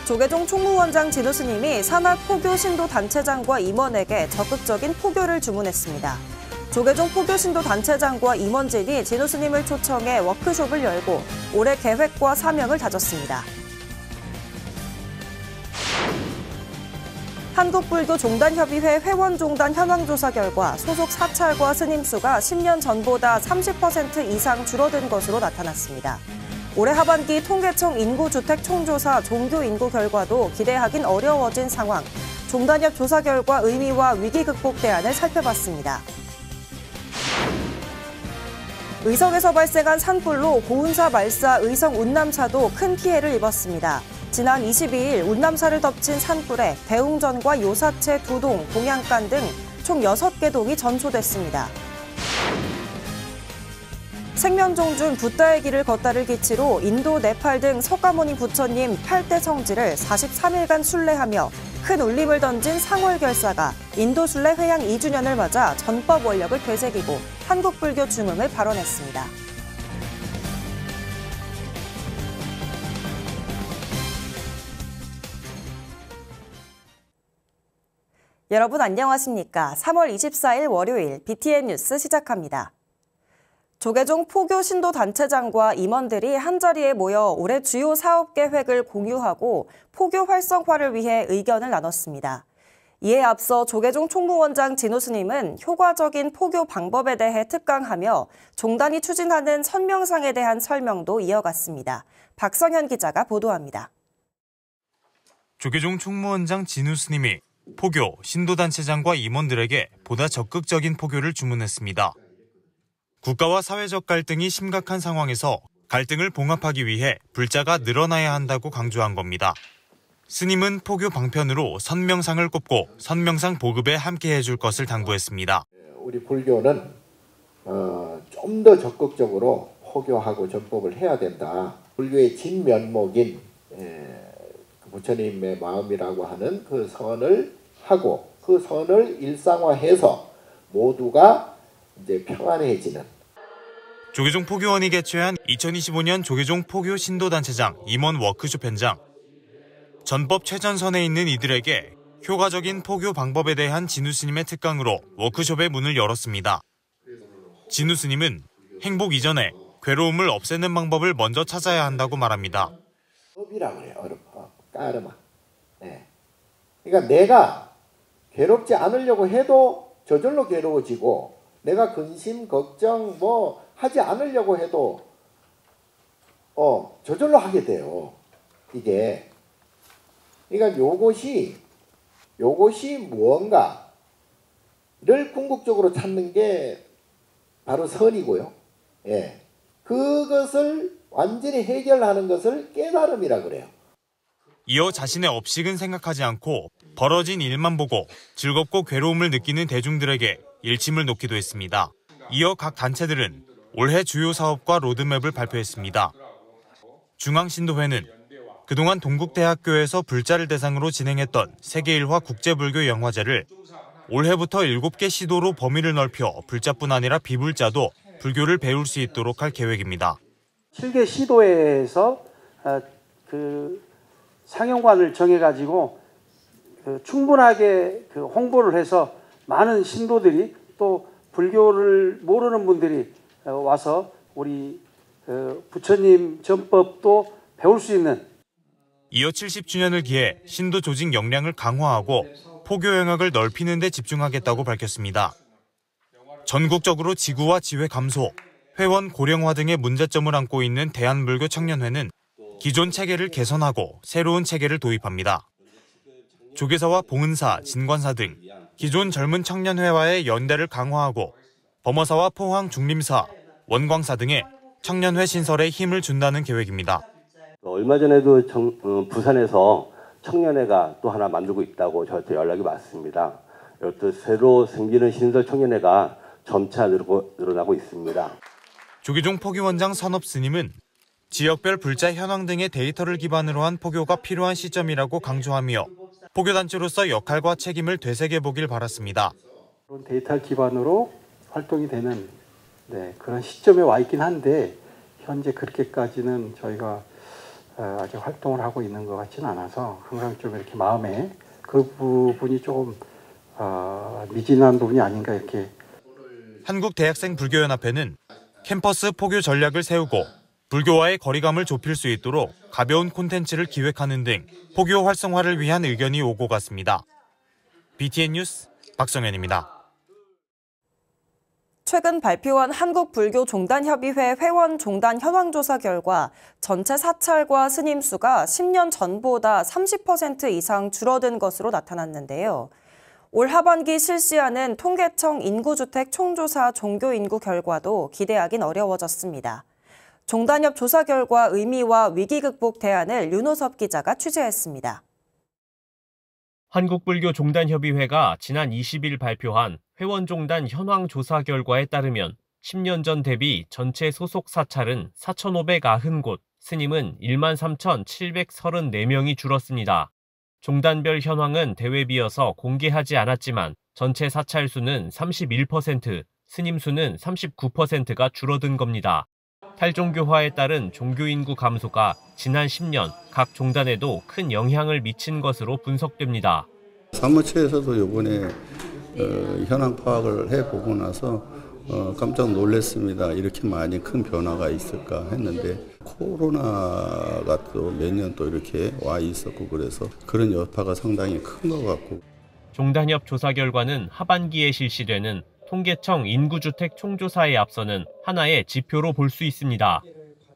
조계종 총무원장 진우 스님이 산하 포교 신도 단체장과 임원에게 적극적인 포교를 주문했습니다. 조계종 포교 신도 단체장과 임원진이 진우 스님을 초청해 워크숍을 열고 올해 계획과 사명을 다졌습니다. 한국불교종단협의회 회원종단 현황조사 결과 소속 사찰과 스님 수가 10년 전보다 30% 이상 줄어든 것으로 나타났습니다. 올해 하반기 통계청 인구주택 총조사 종교 인구 결과도 기대하긴 어려워진 상황, 종단협 조사 결과 의미와 위기 극복 대안을 살펴봤습니다. 의성에서 발생한 산불로 고운사 말사 의성 운남사도 큰 피해를 입었습니다. 지난 22일 운남사를 덮친 산불에 대웅전과 요사체 2동, 동양간 등 총 6개 동이 전소됐습니다. 생면종준 붓다의 길을 걷다를 기치로 인도, 네팔 등 석가모니 부처님 8대 성지를 43일간 순례하며 큰 울림을 던진 상월결사가 인도 순례 회양 2주년을 맞아 전법 원력을 되새기고 한국불교 중흥을 발언했습니다. 여러분 안녕하십니까? 3월 24일 월요일 BTN 뉴스 시작합니다. 조계종 포교 신도 단체장과 임원들이 한자리에 모여 올해 주요 사업 계획을 공유하고 포교 활성화를 위해 의견을 나눴습니다. 이에 앞서 조계종 총무원장 진우 스님은 효과적인 포교 방법에 대해 특강하며 종단이 추진하는 선명상에 대한 설명도 이어갔습니다. 박성현 기자가 보도합니다. 조계종 총무원장 진우 스님이 포교, 신도단체장과 임원들에게 보다 적극적인 포교를 주문했습니다. 국가와 사회적 갈등이 심각한 상황에서 갈등을 봉합하기 위해 불자가 늘어나야 한다고 강조한 겁니다. 스님은 포교 방편으로 선명상을 꼽고 선명상 보급에 함께 해줄 것을 당부했습니다. 우리 불교는 좀 더 적극적으로 포교하고 전법을 해야 된다. 불교의 진면목인 부처님의 마음이라고 하는 그 선을 하고 그 선을 일상화해서 모두가 이제 평안해지는. 조계종 포교원이 개최한 2025년 조계종 포교 신도단체장 임원 워크숍 현장. 전법 최전선에 있는 이들에게 효과적인 포교 방법에 대한 진우 스님의 특강으로 워크숍의 문을 열었습니다. 진우 스님은 행복 이전에 괴로움을 없애는 방법을 먼저 찾아야 한다고 말합니다. 업이라고 그래요. 까르마. 네. 그러니까 내가 괴롭지 않으려고 해도 저절로 괴로워지고 내가 근심, 걱정 하지 않으려고 해도 저절로 하게 돼요. 이게. 그러니까 요것이 무언가를 궁극적으로 찾는 게 바로 선이고요. 예. 그것을 완전히 해결하는 것을 깨달음이라 그래요. 이어 자신의 업식은 생각하지 않고 벌어진 일만 보고 즐겁고 괴로움을 느끼는 대중들에게 일침을 놓기도 했습니다. 이어 각 단체들은 올해 주요 사업과 로드맵을 발표했습니다. 중앙신도회는 그동안 동국대학교에서 불자를 대상으로 진행했던 세계일화 국제불교 영화제를 올해부터 7개 시도로 범위를 넓혀 불자뿐 아니라 비불자도 불교를 배울 수 있도록 할 계획입니다. 7개 시도회에서 상영관을 정해가지고 충분하게 홍보를 해서 많은 신도들이 또 불교를 모르는 분들이 와서 우리 부처님 전법도 배울 수 있는. 이어 70주년을 기해 신도 조직 역량을 강화하고 포교 영역을 넓히는 데 집중하겠다고 밝혔습니다. 전국적으로 지구와 지회 감소, 회원 고령화 등의 문제점을 안고 있는 대한불교 청년회는 기존 체계를 개선하고 새로운 체계를 도입합니다. 조계사와 봉은사, 진관사 등 기존 젊은 청년회와의 연대를 강화하고 범어사와 포항 중림사, 원광사 등의 청년회 신설에 힘을 준다는 계획입니다. 얼마 전에도 부산에서 청년회가 또 하나 만들고 있다고 저한테 연락이 왔습니다. 이것도 새로 생기는 신설 청년회가 점차 늘어나고 있습니다. 조계종 포교원장 선업 스님은 지역별 불자 현황 등의 데이터를 기반으로 한 포교가 필요한 시점이라고 강조하며 포교단체로서 역할과 책임을 되새겨보길 바랐습니다. 데이터 기반으로 활동이 되는 그런 시점에 와 있긴 한데 현재 그렇게까지는 저희가 아직 활동을 하고 있는 것 같지는 않아서 항상 좀 이렇게 마음에 그 부분이 조금 미진한 부분이 아닌가 이렇게. 한국대학생불교연합회는 캠퍼스 포교 전략을 세우고 불교와의 거리감을 좁힐 수 있도록 가벼운 콘텐츠를 기획하는 등 포교 활성화를 위한 의견이 오고 갔습니다. BTN 뉴스 박성현입니다. 최근 발표한 한국불교종단협의회 회원 종단 현황조사 결과 전체 사찰과 스님 수가 10년 전보다 30% 이상 줄어든 것으로 나타났는데요. 올 하반기 실시하는 통계청 인구주택 총조사 종교인구 결과도 기대하긴 어려워졌습니다. 종단협 조사 결과 의미와 위기 극복 대안을 윤호섭 기자가 취재했습니다. 한국불교종단협의회가 지난 20일 발표한 회원종단 현황 조사 결과에 따르면 10년 전 대비 전체 소속 사찰은 4,590곳, 스님은 13,734명이 줄었습니다. 종단별 현황은 대회비여서 공개하지 않았지만 전체 사찰 수는 31%, 스님 수는 39%가 줄어든 겁니다. 탈종교화에 따른 종교인구 감소가 지난 10년 각 종단에도 큰 영향을 미친 것으로 분석됩니다. 사무처에서도 이번에 현황 파악을 해보고 나서 깜짝 놀랐습니다. 이렇게 많이 큰 변화가 있을까 했는데 코로나가 또 몇 년 또 이렇게 와 있었고 그래서 그런 여파가 상당히 큰 것 같고. 종단협 조사 결과는 하반기에 실시되는 통계청 인구주택 총조사에 앞서는 하나의 지표로 볼 수 있습니다.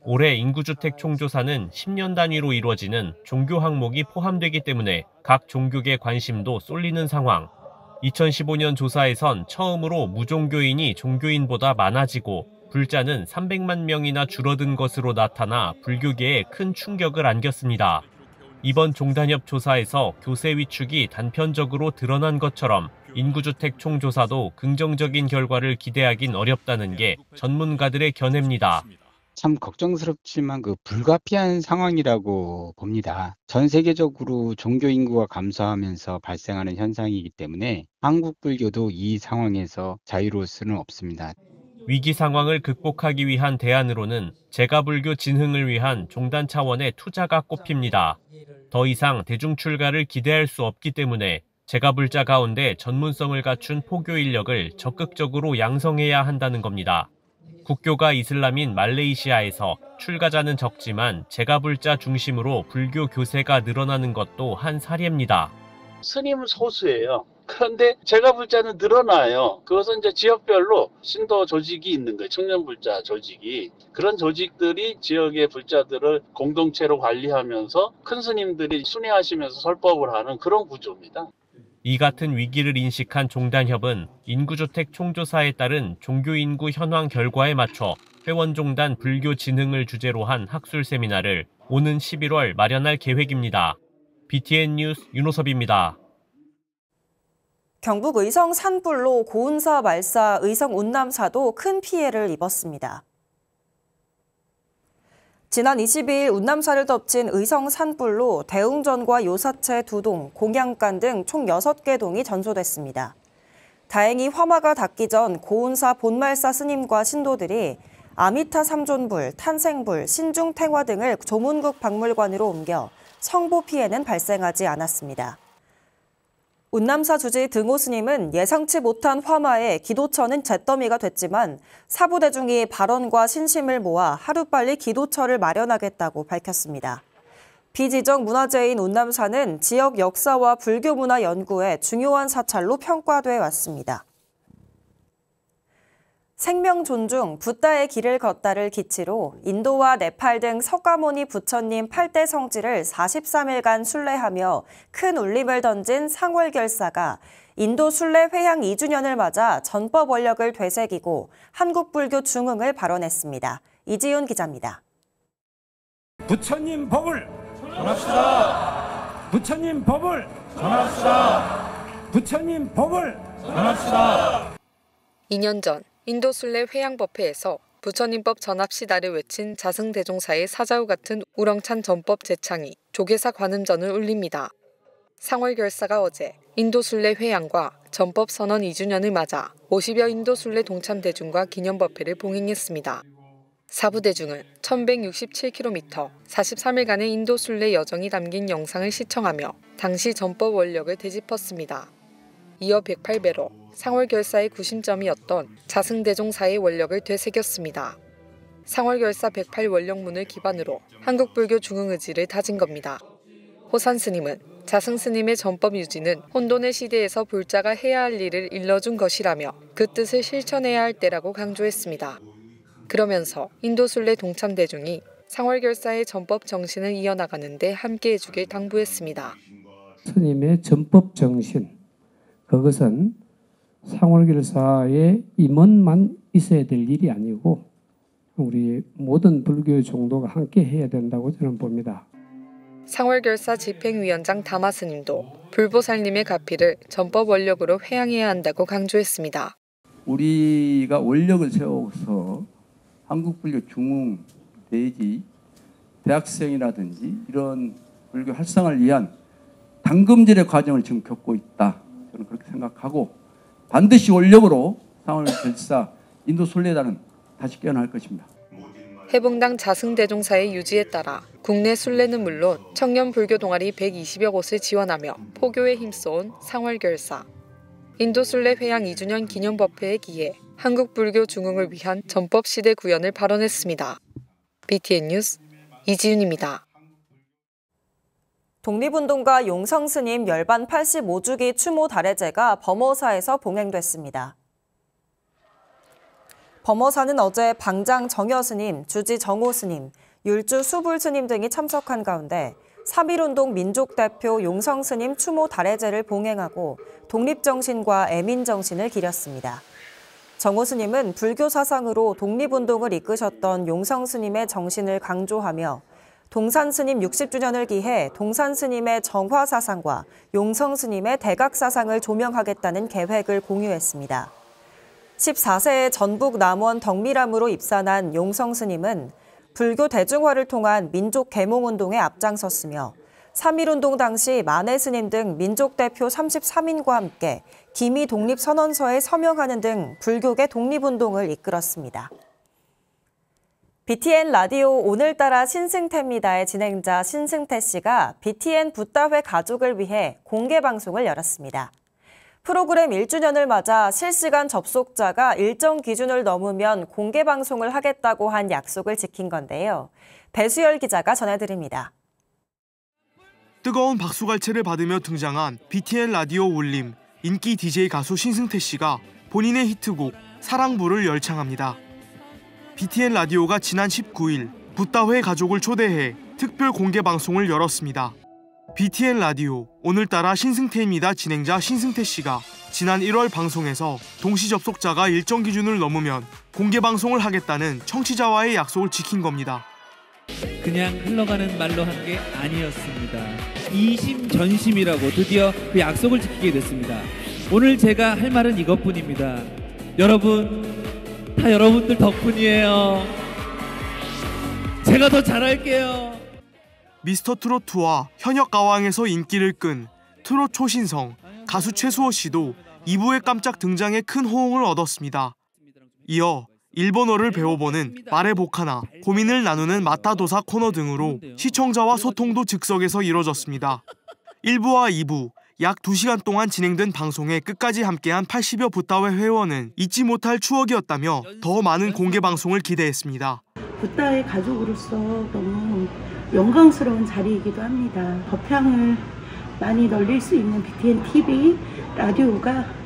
올해 인구주택 총조사는 10년 단위로 이루어지는 종교 항목이 포함되기 때문에 각 종교계 관심도 쏠리는 상황. 2015년 조사에선 처음으로 무종교인이 종교인보다 많아지고 불자는 300만 명이나 줄어든 것으로 나타나 불교계에 큰 충격을 안겼습니다. 이번 종단협 조사에서 교세 위축이 단편적으로 드러난 것처럼 인구주택 총조사도 긍정적인 결과를 기대하긴 어렵다는 게 전문가들의 견해입니다. 참 걱정스럽지만 불가피한 상황이라고 봅니다. 전 세계적으로 종교 인구가 감소하면서 발생하는 현상이기 때문에 한국 불교도 이 상황에서 자유로울 수는 없습니다. 위기 상황을 극복하기 위한 대안으로는 제가불교 진흥을 위한 종단 차원의 투자가 꼽힙니다. 더 이상 대중 출가를 기대할 수 없기 때문에 제가불자 가운데 전문성을 갖춘 포교 인력을 적극적으로 양성해야 한다는 겁니다. 국교가 이슬람인 말레이시아에서 출가자는 적지만 제가불자 중심으로 불교 교세가 늘어나는 것도 한 사례입니다. 스님은 소수예요. 그런데 제가불자는 늘어나요. 그것은 이제 지역별로 신도 조직이 있는 거예요. 청년불자 조직이. 그런 조직들이 지역의 불자들을 공동체로 관리하면서 큰 스님들이 순회하시면서 설법을 하는 그런 구조입니다. 이 같은 위기를 인식한 종단협은 인구주택 총조사에 따른 종교인구 현황 결과에 맞춰 회원종단 불교 진흥을 주제로 한 학술 세미나를 오는 11월 마련할 계획입니다. BTN 뉴스 윤호섭입니다. 경북 의성 산불로 고운사 말사 의성 운남사도 큰 피해를 입었습니다. 지난 22일 운남사를 덮친 의성 산불로 대웅전과 요사채 2동, 공양간 등 총 6개 동이 전소됐습니다. 다행히 화마가 닿기 전 고운사 본말사 스님과 신도들이 아미타 삼존불, 탄생불, 신중탱화 등을 조문국 박물관으로 옮겨 성보 피해는 발생하지 않았습니다. 운남사 주지 등호 스님은 예상치 못한 화마에 기도처는 잿더미가 됐지만 사부대중이 발언과 신심을 모아 하루빨리 기도처를 마련하겠다고 밝혔습니다. 비지정 문화재인 운남사는 지역 역사와 불교 문화 연구에 중요한 사찰로 평가돼 왔습니다. 생명 존중, 붓다의 길을 걷다를 기치로 인도와 네팔 등 석가모니 부처님 8대 성지를 43일간 순례하며 큰 울림을 던진 상월결사가 인도 순례 회향 2주년을 맞아 전법 원력을 되새기고 한국 불교 중흥을 발언했습니다. 이지윤 기자입니다. 부처님 법을 전합시다. 부처님 법을 전합시다. 부처님 법을 전합시다. 2년 전 인도 순례 회향법회에서 부처님법 전합시다를 외친 자승대종사의 사자후 같은 우렁찬 전법 제창이 조계사 관음전을 울립니다. 상월결사가 어제 인도 순례 회향과 전법 선언 2주년을 맞아 50여 인도 순례 동참 대중과 기념법회를 봉행했습니다. 사부대중은 1167km, 43일간의 인도 순례 여정이 담긴 영상을 시청하며 당시 전법 원력을 되짚었습니다. 이어 108배로 상월결사의 구심점이었던 자승대종사의 원력을 되새겼습니다. 상월결사 108 원력문을 기반으로 한국불교 중흥의지를 다진 겁니다. 호산 스님은 자승 스님의 전법 유지는 혼돈의 시대에서 불자가 해야 할 일을 일러준 것이라며 그 뜻을 실천해야 할 때라고 강조했습니다. 그러면서 인도 순례 동참 대중이 상월결사의 전법 정신을 이어나가는 데 함께해 주길 당부했습니다. 스님의 전법 정신, 그것은 상월결사의 임원만 있어야 될 일이 아니고 우리 모든 불교 종도가 함께 해야 된다고 저는 봅니다. 상월결사 집행위원장 다마 스님도 불보살님의 가피를 전법 원력으로 회양해야 한다고 강조했습니다. 우리가 원력을 세워서 한국불교 중흥 대지 대학생이라든지 이런 불교 활성화를 위한 당금질의 과정을 지금 겪고 있다. 저는 그렇게 생각하고 반드시 원력으로 상월결사 인도 순례단은 다시 깨어날 것입니다. 해봉당 자승대종사의 유지에 따라 국내 순례는 물론 청년 불교 동아리 120여 곳을 지원하며 포교에 힘써온 상월결사. 인도 순례 회양 2주년 기념법회에 기해 한국 불교 중흥을 위한 전법 시대 구현을 발언했습니다. BTN 뉴스 이지윤입니다. 독립운동가 용성스님 열반 85주기 추모 달해제가 범어사에서 봉행됐습니다. 범어사는 어제 방장 정여스님, 주지 정호스님, 율주 수불스님 등이 참석한 가운데 3.1운동 민족대표 용성스님 추모 달해제를 봉행하고 독립정신과 애민정신을 기렸습니다. 정호스님은 불교 사상으로 독립운동을 이끄셨던 용성스님의 정신을 강조하며 동산스님 60주년을 기해 동산스님의 정화사상과 용성스님의 대각사상을 조명하겠다는 계획을 공유했습니다. 14세에 전북 남원 덕미람으로 입산한 용성스님은 불교 대중화를 통한 민족 계몽운동에 앞장섰으며 3.1운동 당시 만해스님 등 민족대표 33인과 함께 기미 독립선언서에 서명하는 등 불교계 독립운동을 이끌었습니다. BTN 라디오 오늘따라 신승태입니다의 진행자 신승태 씨가 BTN 붓다회 가족을 위해 공개 방송을 열었습니다. 프로그램 1주년을 맞아 실시간 접속자가 일정 기준을 넘으면 공개 방송을 하겠다고 한 약속을 지킨 건데요. 배수열 기자가 전해드립니다. 뜨거운 박수갈채를 받으며 등장한 BTN 라디오 올림 인기 DJ 가수 신승태 씨가 본인의 히트곡 사랑부를 열창합니다. BTN 라디오가 지난 19일 붓다회 가족을 초대해 특별 공개 방송을 열었습니다. BTN 라디오 오늘따라 신승태입니다 진행자 신승태 씨가 지난 1월 방송에서 동시 접속자가 일정 기준을 넘으면 공개 방송을 하겠다는 청취자와의 약속을 지킨 겁니다. 그냥 흘러가는 말로 한 게 아니었습니다. 이심전심이라고 드디어 그 약속을 지키게 됐습니다. 오늘 제가 할 말은 이것뿐입니다. 여러분, 다 여러분들 덕분이에요. 제가 더 잘할게요. 미스터트롯2와 현역가왕에서 인기를 끈 트롯 초신성 가수 최수호 씨도 2부에 깜짝 등장해 큰 호응을 얻었습니다. 이어 일본어를 배워보는 말해보카나, 고민을 나누는 마타도사 코너 등으로 시청자와 소통도 즉석에서 이뤄졌습니다. 1부와 2부 약 2시간 동안 진행된 방송에 끝까지 함께한 80여 붓다회 회원은 잊지 못할 추억이었다며 더 많은 공개 방송을 기대했습니다. 붓다회 가족으로서 너무 영광스러운 자리이기도 합니다. 법향을 많이 널릴 수 있는 BTN TV 라디오가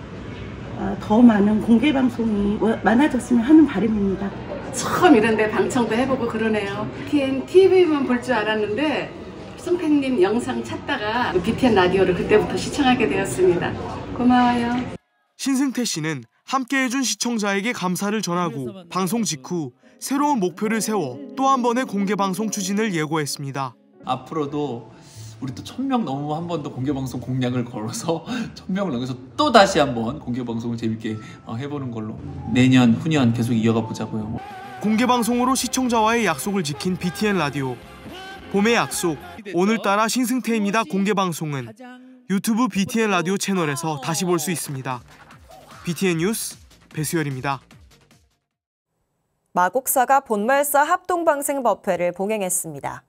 더 많은 공개 방송이 많아졌으면 하는 바람입니다. 처음 이런데 방청도 해보고 그러네요. BTN TV만 볼 줄 알았는데 승태님 영상 찾다가 BTN 라디오를 그때부터 시청하게 되었습니다. 고마워요. 신승태 씨는 함께해준 시청자에게 감사를 전하고 방송 직후 새로운 목표를 세워 또 한 번의 공개 방송 추진을 예고했습니다. 앞으로도 우리 또 1000명 넘으면 한 번 더 공개 방송 공약을 걸어서 1000명을 넘겨서 또 다시 한번 공개 방송을 재밌게 해보는 걸로 내년 후년 계속 이어가 보자고요. 공개 방송으로 시청자와의 약속을 지킨 BTN 라디오. 봄의 약속 오늘따라 신승태입니다 공개 방송은 유튜브 BTN 라디오 채널에서 다시 볼 수 있습니다. BTN 뉴스 배수열입니다. 마곡사가 본말사 합동방생법회를 봉행했습니다.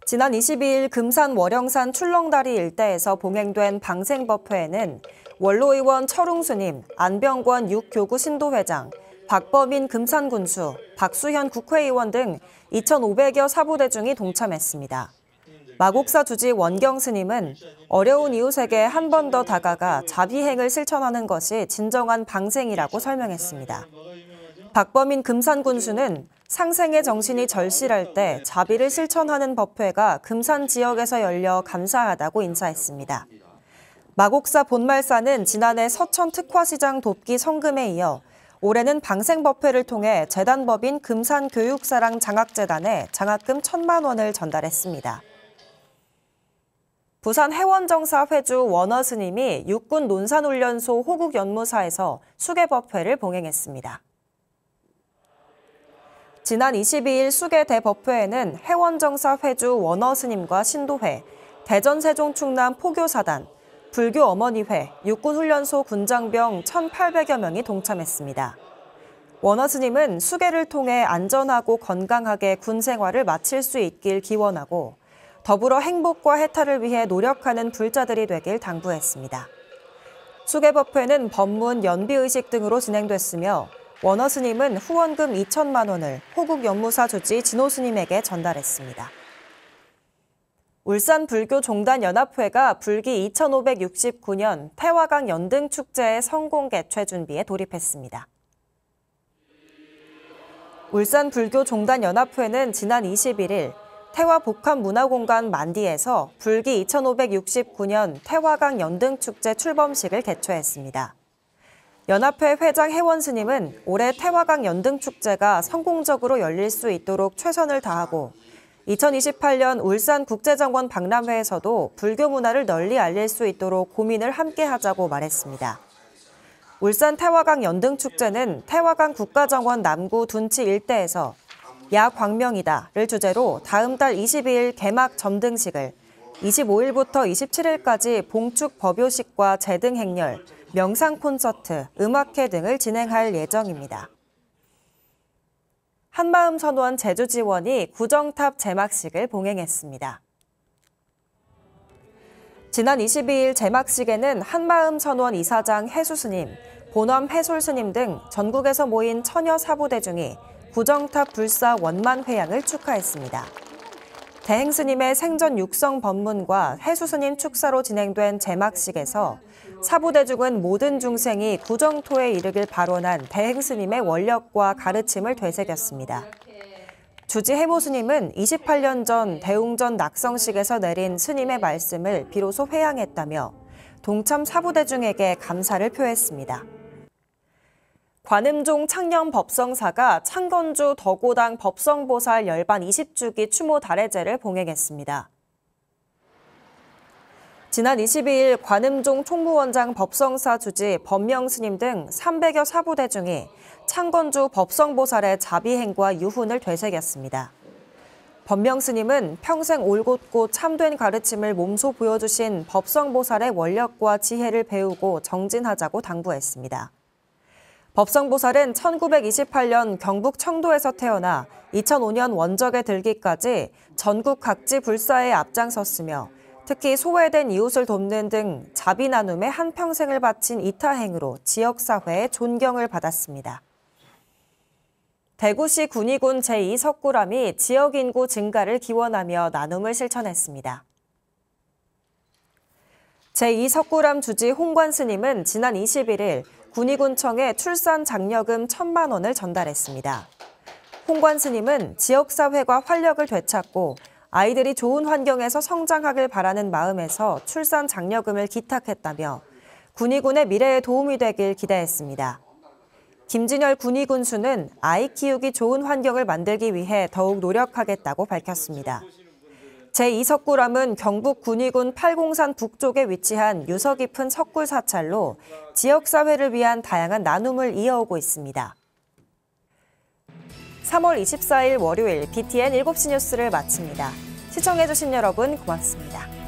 지난 22일 금산 월영산 출렁다리 일대에서 봉행된 방생법회에는 원로의원 철웅스님, 안병권 육교구 신도회장, 박범인 금산군수, 박수현 국회의원 등 2,500여 사부대중이 동참했습니다. 마곡사 주지 원경 스님은 어려운 이웃에게 한 번 더 다가가 자비행을 실천하는 것이 진정한 방생이라고 설명했습니다. 박범인 금산군수는 상생의 정신이 절실할 때 자비를 실천하는 법회가 금산 지역에서 열려 감사하다고 인사했습니다. 마곡사 본말사는 지난해 서천 특화시장 돕기 성금에 이어 올해는 방생법회를 통해 재단법인 금산교육사랑 장학재단에 장학금 1,000만 원을 전달했습니다. 부산 해원정사 회주 원어 스님이 육군 논산훈련소 호국연무사에서 수계법회를 봉행했습니다. 지난 22일 수계 대법회에는 해원정사 회주 원어 스님과 신도회, 대전 세종 충남 포교사단, 불교 어머니회, 육군훈련소 군장병 1,800여 명이 동참했습니다. 원어 스님은 수계를 통해 안전하고 건강하게 군 생활을 마칠 수 있길 기원하고 더불어 행복과 해탈을 위해 노력하는 불자들이 되길 당부했습니다. 수계법회는 법문, 연비의식 등으로 진행됐으며 원어 스님은 후원금 2,000만 원을 호국연무사 주지 진호 스님에게 전달했습니다. 울산 불교종단연합회가 불기 2569년 태화강 연등축제의 성공 개최 준비에 돌입했습니다. 울산 불교종단연합회는 지난 21일 태화 복합문화공간 만디에서 불기 2569년 태화강 연등축제 출범식을 개최했습니다. 연합회 회장 혜원 스님은 올해 태화강 연등축제가 성공적으로 열릴 수 있도록 최선을 다하고 2028년 울산국제정원 박람회에서도 불교 문화를 널리 알릴 수 있도록 고민을 함께하자고 말했습니다. 울산 태화강 연등축제는 태화강 국가정원 남구 둔치 일대에서 야 광명이다를 주제로 다음 달 22일 개막 점등식을 25일부터 27일까지 봉축 법요식과 제등 행렬, 명상 콘서트, 음악회 등을 진행할 예정입니다. 한마음선원 제주지원이 구정탑 제막식을 봉행했습니다. 지난 22일 제막식에는 한마음선원 이사장 해수스님, 본엄 해솔스님 등 전국에서 모인 천여 사부대중이 구정탑 불사 원만회양을 축하했습니다. 대행스님의 생전 육성 법문과 해수스님 축사로 진행된 제막식에서 사부대중은 모든 중생이 구정토에 이르길 발언한 대행스님의 원력과 가르침을 되새겼습니다. 주지 해모스님은 28년 전 대웅전 낙성식에서 내린 스님의 말씀을 비로소 회양했다며 동참 사부대중에게 감사를 표했습니다. 관음종 창념법성사가 창건주 덕오당 법성보살 열반 20주기 추모 달해제를 봉행했습니다. 지난 22일 관음종 총무원장 법성사 주지 법명스님 등 300여 사부대중이 창건주 법성보살의 자비행과 유훈을 되새겼습니다. 법명스님은 평생 올곧고 참된 가르침을 몸소 보여주신 법성보살의 원력과 지혜를 배우고 정진하자고 당부했습니다. 법성보살은 1928년 경북 청도에서 태어나 2005년 원적에 들기까지 전국 각지 불사에 앞장섰으며 특히 소외된 이웃을 돕는 등 자비 나눔에 한평생을 바친 이타행으로 지역사회의 존경을 받았습니다. 대구시 군위군 제2석굴암이 지역 인구 증가를 기원하며 나눔을 실천했습니다. 제2석굴암 주지 홍관 스님은 지난 21일 군위군청에 출산 장려금 1,000만 원을 전달했습니다. 홍관 스님은 지역사회가 활력을 되찾고 아이들이 좋은 환경에서 성장하길 바라는 마음에서 출산 장려금을 기탁했다며 군위군의 미래에 도움이 되길 기대했습니다. 김진열 군위군수는 아이 키우기 좋은 환경을 만들기 위해 더욱 노력하겠다고 밝혔습니다. 제2석굴암은 경북 군위군 팔공산 북쪽에 위치한 유서 깊은 석굴 사찰로 지역사회를 위한 다양한 나눔을 이어오고 있습니다. 3월 24일 월요일 BTN 7시 뉴스를 마칩니다. 시청해주신 여러분 고맙습니다.